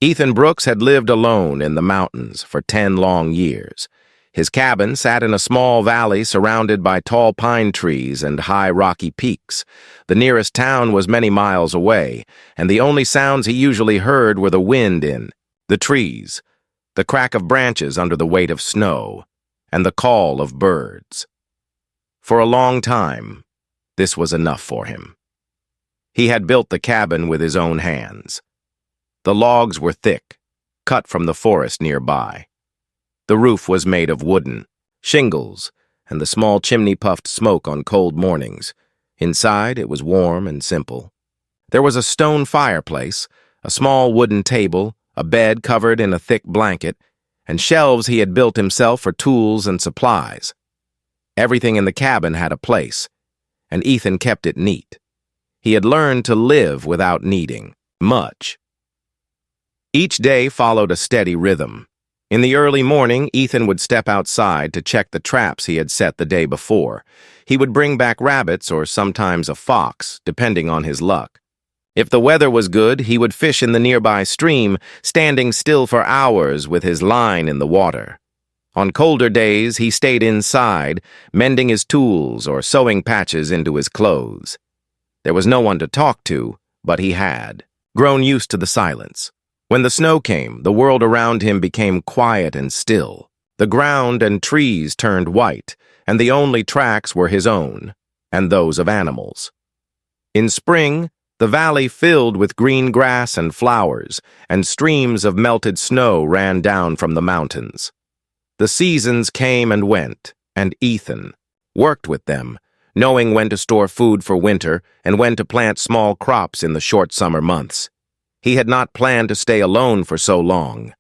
Ethan Brooks had lived alone in the mountains for 10 long years. His cabin sat in a small valley surrounded by tall pine trees and high rocky peaks. The nearest town was many miles away, and the only sounds he usually heard were the wind in the trees, the crack of branches under the weight of snow, and the call of birds. For a long time, this was enough for him. He had built the cabin with his own hands. The logs were thick, cut from the forest nearby. The roof was made of wooden shingles, and the small chimney puffed smoke on cold mornings. Inside, it was warm and simple. There was a stone fireplace, a small wooden table, a bed covered in a thick blanket, and shelves he had built himself for tools and supplies. Everything in the cabin had a place, and Ethan kept it neat. He had learned to live without needing much. Each day followed a steady rhythm. In the early morning, Ethan would step outside to check the traps he had set the day before. He would bring back rabbits or sometimes a fox, depending on his luck. If the weather was good, he would fish in the nearby stream, standing still for hours with his line in the water. On colder days, he stayed inside, mending his tools or sewing patches into his clothes. There was no one to talk to, but he had grown used to the silence. When the snow came, the world around him became quiet and still. The ground and trees turned white, and the only tracks were his own, and those of animals. In spring, the valley filled with green grass and flowers, and streams of melted snow ran down from the mountains. The seasons came and went, and Ethan worked with them, knowing when to store food for winter and when to plant small crops in the short summer months. He had not planned to stay alone for so long.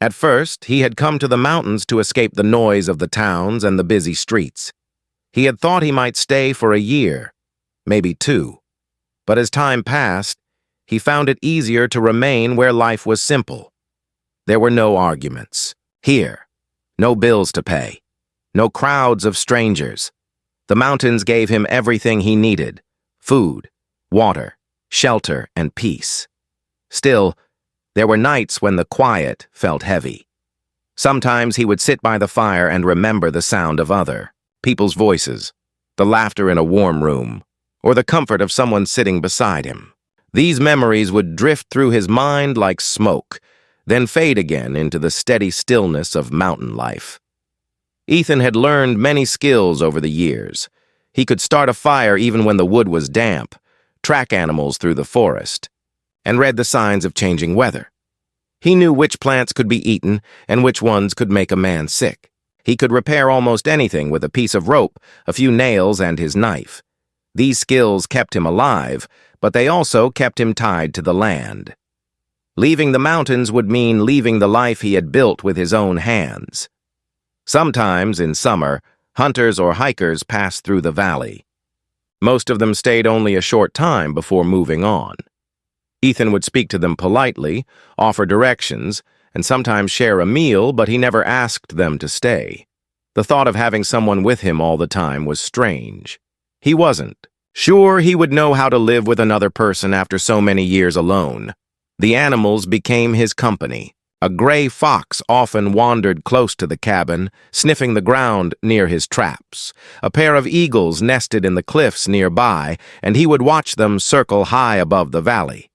At first, he had come to the mountains to escape the noise of the towns and the busy streets. He had thought he might stay for a year, maybe 2. But as time passed, he found it easier to remain where life was simple. There were no arguments. Here, no bills to pay. No crowds of strangers. The mountains gave him everything he needed: food, water, shelter, and peace. Still, there were nights when the quiet felt heavy. Sometimes he would sit by the fire and remember the sound of other people's voices, the laughter in a warm room, or the comfort of someone sitting beside him. These memories would drift through his mind like smoke, then fade again into the steady stillness of mountain life. Ethan had learned many skills over the years. He could start a fire even when the wood was damp, track animals through the forest, and read the signs of changing weather. He knew which plants could be eaten and which ones could make a man sick. He could repair almost anything with a piece of rope, a few nails, and his knife. These skills kept him alive, but they also kept him tied to the land. Leaving the mountains would mean leaving the life he had built with his own hands. Sometimes, in summer, hunters or hikers passed through the valley. Most of them stayed only a short time before moving on. Ethan would speak to them politely, offer directions, and sometimes share a meal, but he never asked them to stay. The thought of having someone with him all the time was strange. He wasn't sure he would know how to live with another person after so many years alone. The animals became his company. A gray fox often wandered close to the cabin, sniffing the ground near his traps. A pair of eagles nested in the cliffs nearby, and he would watch them circle high above the valley.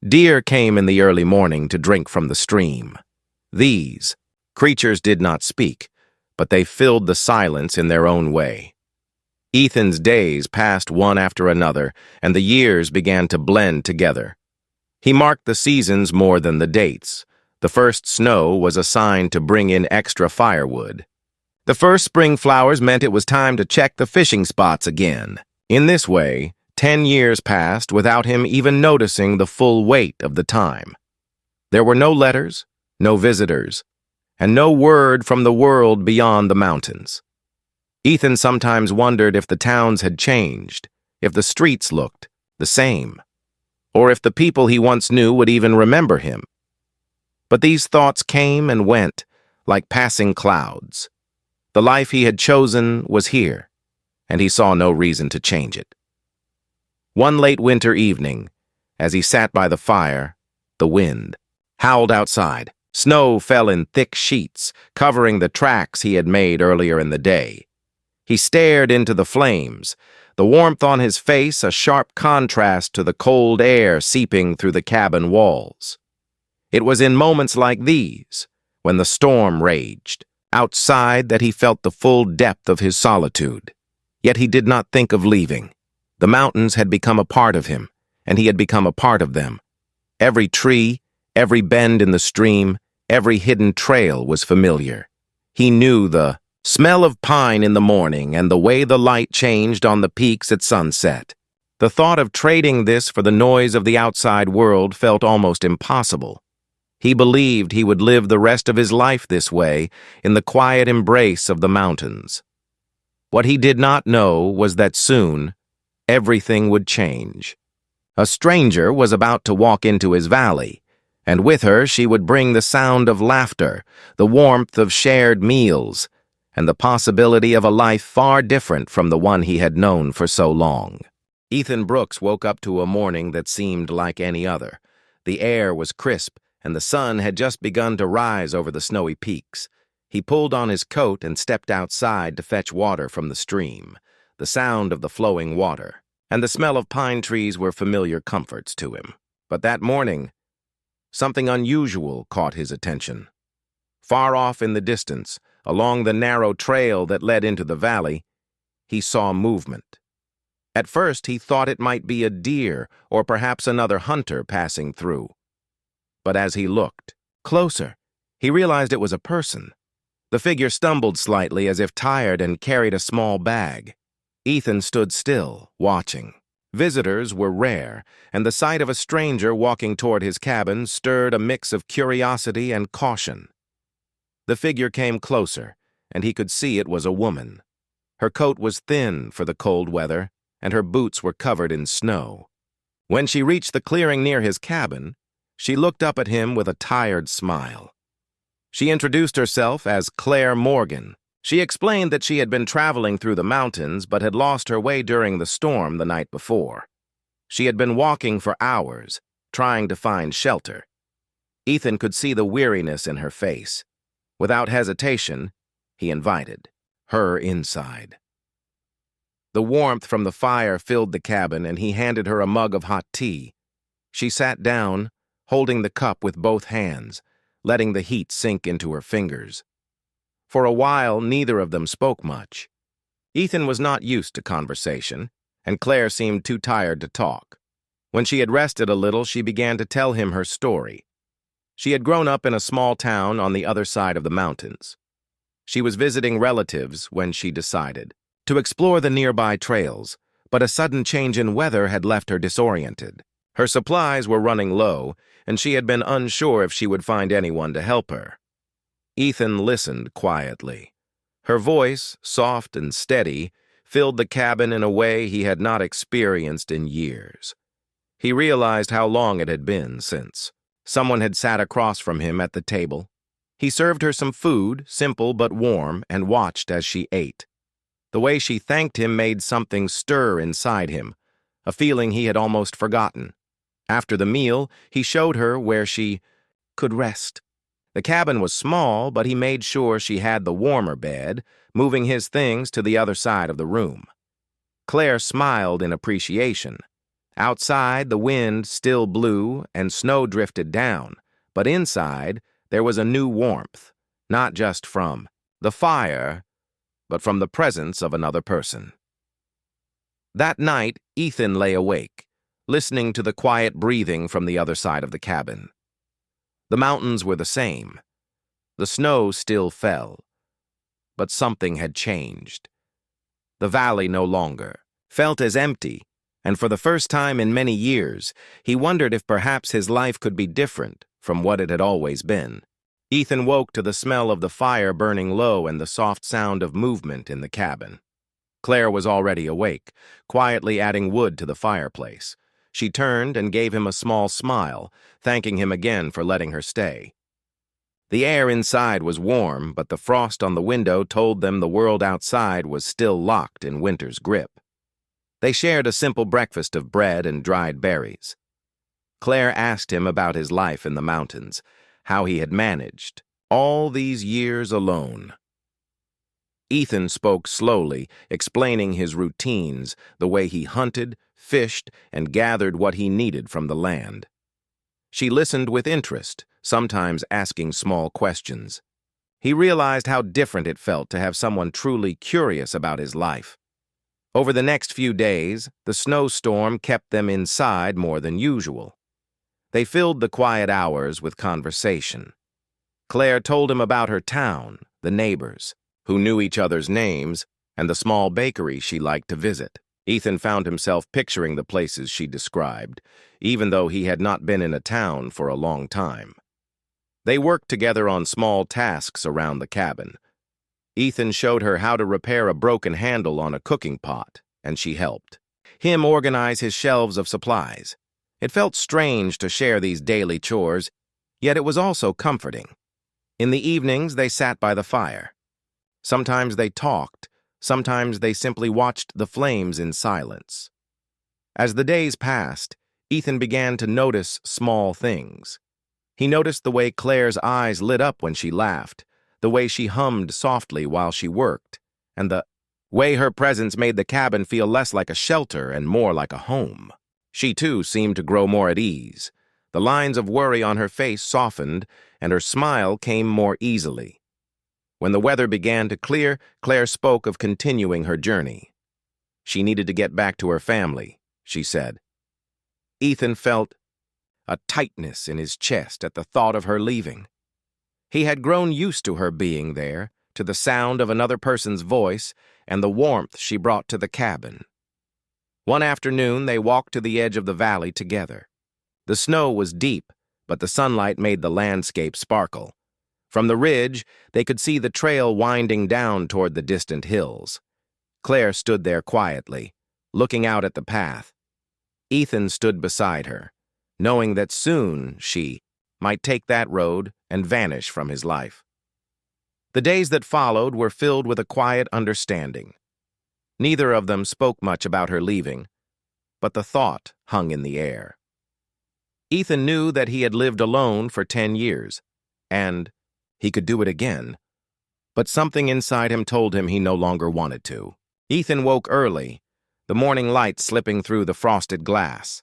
Deer came in the early morning to drink from the stream. These creatures did not speak, but they filled the silence in their own way. Ethan's days passed one after another, and the years began to blend together. He marked the seasons more than the dates. The first snow was a sign to bring in extra firewood. The first spring flowers meant it was time to check the fishing spots again. In this way, 10 years passed without him even noticing the full weight of the time. There were no letters, no visitors, and no word from the world beyond the mountains. Ethan sometimes wondered if the towns had changed, if the streets looked the same, or if the people he once knew would even remember him. But these thoughts came and went like passing clouds. The life he had chosen was here, and he saw no reason to change it. One late winter evening, as he sat by the fire, the wind howled outside. Snow fell in thick sheets, covering the tracks he had made earlier in the day. He stared into the flames, the warmth on his face a sharp contrast to the cold air seeping through the cabin walls. It was in moments like these, when the storm raged, outside, that he felt the full depth of his solitude. Yet he did not think of leaving. The mountains had become a part of him, and he had become a part of them. Every tree, every bend in the stream, every hidden trail was familiar. He knew the smell of pine in the morning and the way the light changed on the peaks at sunset. The thought of trading this for the noise of the outside world felt almost impossible. He believed he would live the rest of his life this way, in the quiet embrace of the mountains. What he did not know was that soon, everything would change. A stranger was about to walk into his valley, and with her she would bring the sound of laughter, the warmth of shared meals, and the possibility of a life far different from the one he had known for so long. Ethan Brooks woke up to a morning that seemed like any other. The air was crisp, and the sun had just begun to rise over the snowy peaks. He pulled on his coat and stepped outside to fetch water from the stream. The sound of the flowing water and the smell of pine trees were familiar comforts to him. But that morning, something unusual caught his attention. Far off in the distance, along the narrow trail that led into the valley, he saw movement. At first, he thought it might be a deer or perhaps another hunter passing through. But as he looked closer, he realized it was a person. The figure stumbled slightly as if tired and carried a small bag. Ethan stood still, watching. Visitors were rare, and the sight of a stranger walking toward his cabin stirred a mix of curiosity and caution. The figure came closer, and he could see it was a woman. Her coat was thin for the cold weather, and her boots were covered in snow. When she reached the clearing near his cabin, she looked up at him with a tired smile. She introduced herself as Claire Morgan. She explained that she had been traveling through the mountains but had lost her way during the storm the night before. She had been walking for hours, trying to find shelter. Ethan could see the weariness in her face. Without hesitation, he invited her inside. The warmth from the fire filled the cabin, and he handed her a mug of hot tea. She sat down, holding the cup with both hands, letting the heat sink into her fingers. For a while, neither of them spoke much. Ethan was not used to conversation, and Claire seemed too tired to talk. When she had rested a little, she began to tell him her story. She had grown up in a small town on the other side of the mountains. She was visiting relatives when she decided to explore the nearby trails, but a sudden change in weather had left her disoriented. Her supplies were running low, and she had been unsure if she would find anyone to help her. Ethan listened quietly. Her voice, soft and steady, filled the cabin in a way he had not experienced in years. He realized how long it had been since someone had sat across from him at the table. He served her some food, simple but warm, and watched as she ate. The way she thanked him made something stir inside him, a feeling he had almost forgotten. After the meal, he showed her where she could rest. The cabin was small, but he made sure she had the warmer bed, moving his things to the other side of the room. Claire smiled in appreciation. Outside, the wind still blew and snow drifted down, but inside, there was a new warmth, not just from the fire, but from the presence of another person. That night, Ethan lay awake, listening to the quiet breathing from the other side of the cabin. The mountains were the same. The snow still fell. But something had changed. The valley no longer felt as empty, and for the first time in many years, he wondered if perhaps his life could be different from what it had always been. Ethan woke to the smell of the fire burning low and the soft sound of movement in the cabin. Claire was already awake, quietly adding wood to the fireplace. She turned and gave him a small smile, thanking him again for letting her stay. The air inside was warm, but the frost on the window told them the world outside was still locked in winter's grip. They shared a simple breakfast of bread and dried berries. Claire asked him about his life in the mountains, how he had managed all these years alone. Ethan spoke slowly, explaining his routines, the way he hunted, fished, and gathered what he needed from the land. She listened with interest, sometimes asking small questions. He realized how different it felt to have someone truly curious about his life. Over the next few days, the snowstorm kept them inside more than usual. They filled the quiet hours with conversation. Claire told him about her town, the neighbors, who knew each other's names, and the small bakery she liked to visit. Ethan found himself picturing the places she described, even though he had not been in a town for a long time. They worked together on small tasks around the cabin. Ethan showed her how to repair a broken handle on a cooking pot, and she helped him organize his shelves of supplies. It felt strange to share these daily chores, yet it was also comforting. In the evenings, they sat by the fire. Sometimes they talked, sometimes they simply watched the flames in silence. As the days passed, Ethan began to notice small things. He noticed the way Claire's eyes lit up when she laughed, the way she hummed softly while she worked, and the way her presence made the cabin feel less like a shelter and more like a home. She, too, seemed to grow more at ease. The lines of worry on her face softened, and her smile came more easily. When the weather began to clear, Claire spoke of continuing her journey. She needed to get back to her family, she said. Ethan felt a tightness in his chest at the thought of her leaving. He had grown used to her being there, to the sound of another person's voice and the warmth she brought to the cabin. One afternoon, they walked to the edge of the valley together. The snow was deep, but the sunlight made the landscape sparkle. From the ridge, they could see the trail winding down toward the distant hills. Claire stood there quietly, looking out at the path. Ethan stood beside her, knowing that soon she might take that road and vanish from his life. The days that followed were filled with a quiet understanding. Neither of them spoke much about her leaving, but the thought hung in the air. Ethan knew that he had lived alone for 10 years, and he could do it again, but something inside him told him he no longer wanted to. Ethan woke early, the morning light slipping through the frosted glass.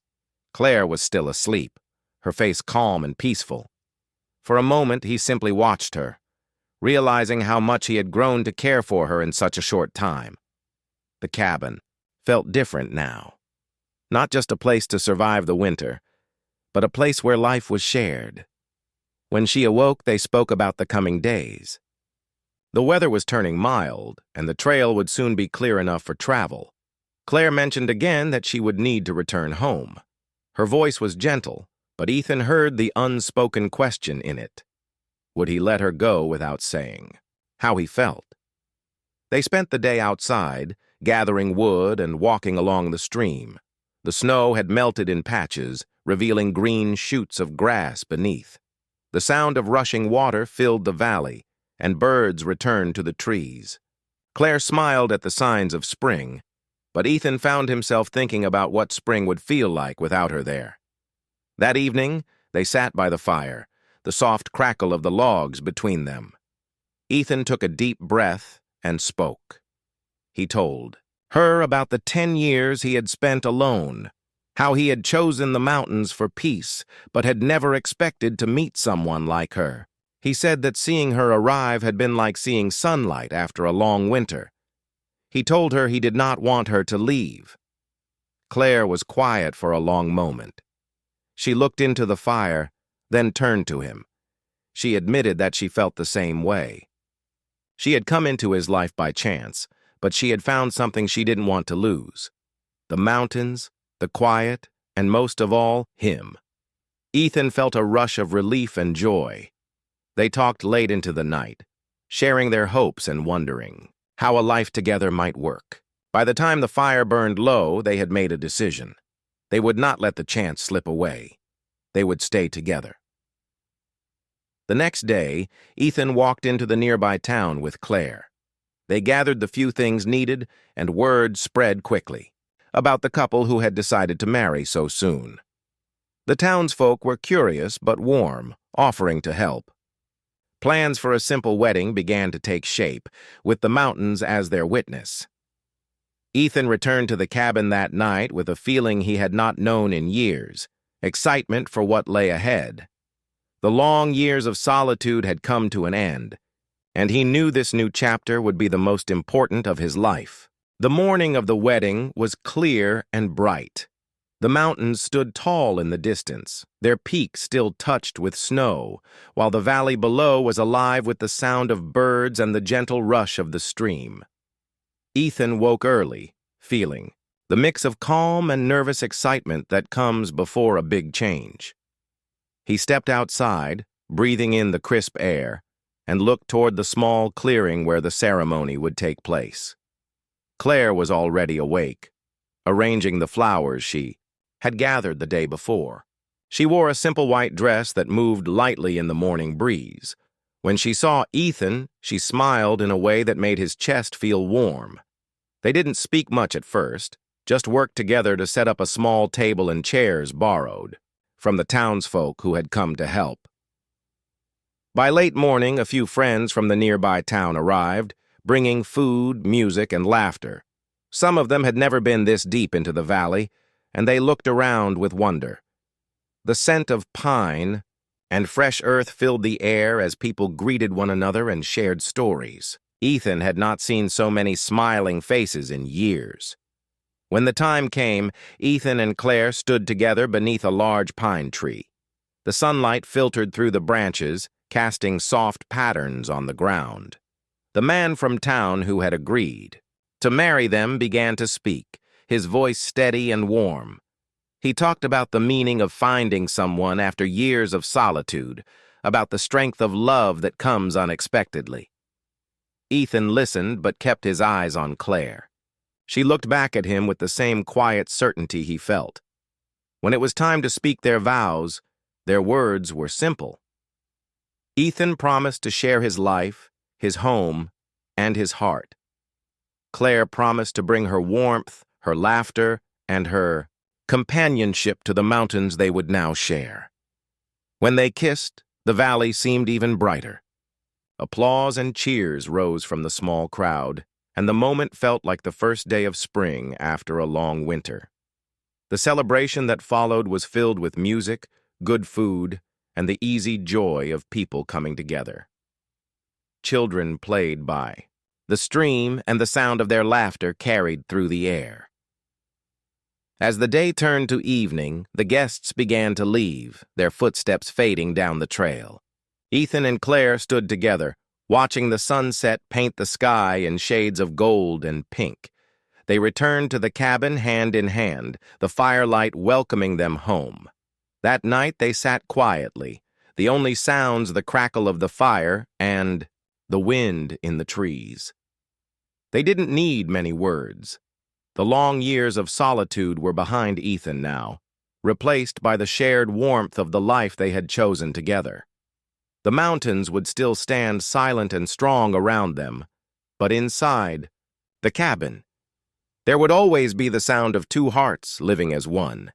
Claire was still asleep, her face calm and peaceful. For a moment, he simply watched her, realizing how much he had grown to care for her in such a short time. The cabin felt different now. Not just a place to survive the winter, but a place where life was shared. When she awoke, they spoke about the coming days. The weather was turning mild, and the trail would soon be clear enough for travel. Claire mentioned again that she would need to return home. Her voice was gentle, but Ethan heard the unspoken question in it. Would he let her go without saying how he felt? They spent the day outside, gathering wood and walking along the stream. The snow had melted in patches, revealing green shoots of grass beneath. The sound of rushing water filled the valley, and birds returned to the trees. Claire smiled at the signs of spring, but Ethan found himself thinking about what spring would feel like without her there. That evening, they sat by the fire, the soft crackle of the logs between them. Ethan took a deep breath and spoke. He told her about the 10 years he had spent alone, how he had chosen the mountains for peace, but had never expected to meet someone like her. He said that seeing her arrive had been like seeing sunlight after a long winter. He told her he did not want her to leave. Claire was quiet for a long moment. She looked into the fire, then turned to him. She admitted that she felt the same way. She had come into his life by chance, but she had found something she didn't want to lose. The mountains, the quiet, and most of all, him. Ethan felt a rush of relief and joy. They talked late into the night, sharing their hopes and wondering how a life together might work. By the time the fire burned low, they had made a decision. They would not let the chance slip away. They would stay together. The next day, Ethan walked into the nearby town with Claire. They gathered the few things needed, and word spread quickly about the couple who had decided to marry so soon. The townsfolk were curious but warm, offering to help. Plans for a simple wedding began to take shape, with the mountains as their witness. Ethan returned to the cabin that night with a feeling he had not known in years, excitement for what lay ahead. The long years of solitude had come to an end, and he knew this new chapter would be the most important of his life. The morning of the wedding was clear and bright. The mountains stood tall in the distance, their peaks still touched with snow, while the valley below was alive with the sound of birds and the gentle rush of the stream. Ethan woke early, feeling the mix of calm and nervous excitement that comes before a big change. He stepped outside, breathing in the crisp air, and looked toward the small clearing where the ceremony would take place. Claire was already awake, arranging the flowers she had gathered the day before. She wore a simple white dress that moved lightly in the morning breeze. When she saw Ethan, she smiled in a way that made his chest feel warm. They didn't speak much at first, just worked together to set up a small table and chairs borrowed from the townsfolk who had come to help. By late morning, a few friends from the nearby town arrived, bringing food, music, and laughter. Some of them had never been this deep into the valley, and they looked around with wonder. The scent of pine and fresh earth filled the air as people greeted one another and shared stories. Ethan had not seen so many smiling faces in years. When the time came, Ethan and Claire stood together beneath a large pine tree. The sunlight filtered through the branches, casting soft patterns on the ground. The man from town who had agreed to marry them began to speak, his voice steady and warm. He talked about the meaning of finding someone after years of solitude, about the strength of love that comes unexpectedly. Ethan listened but kept his eyes on Claire. She looked back at him with the same quiet certainty he felt. When it was time to speak their vows, their words were simple. Ethan promised to share his life, his home, and his heart. Claire promised to bring her warmth, her laughter, and her companionship to the mountains they would now share. When they kissed, the valley seemed even brighter. Applause and cheers rose from the small crowd, and the moment felt like the first day of spring after a long winter. The celebration that followed was filled with music, good food, and the easy joy of people coming together. Children played by. The stream and the sound of their laughter carried through the air. As the day turned to evening, the guests began to leave, their footsteps fading down the trail. Ethan and Claire stood together, watching the sunset paint the sky in shades of gold and pink. They returned to the cabin hand in hand, the firelight welcoming them home. That night they sat quietly, the only sounds the crackle of the fire and the wind in the trees. They didn't need many words. The long years of solitude were behind Ethan now, replaced by the shared warmth of the life they had chosen together. The mountains would still stand silent and strong around them, but inside the cabin, there would always be the sound of two hearts living as one.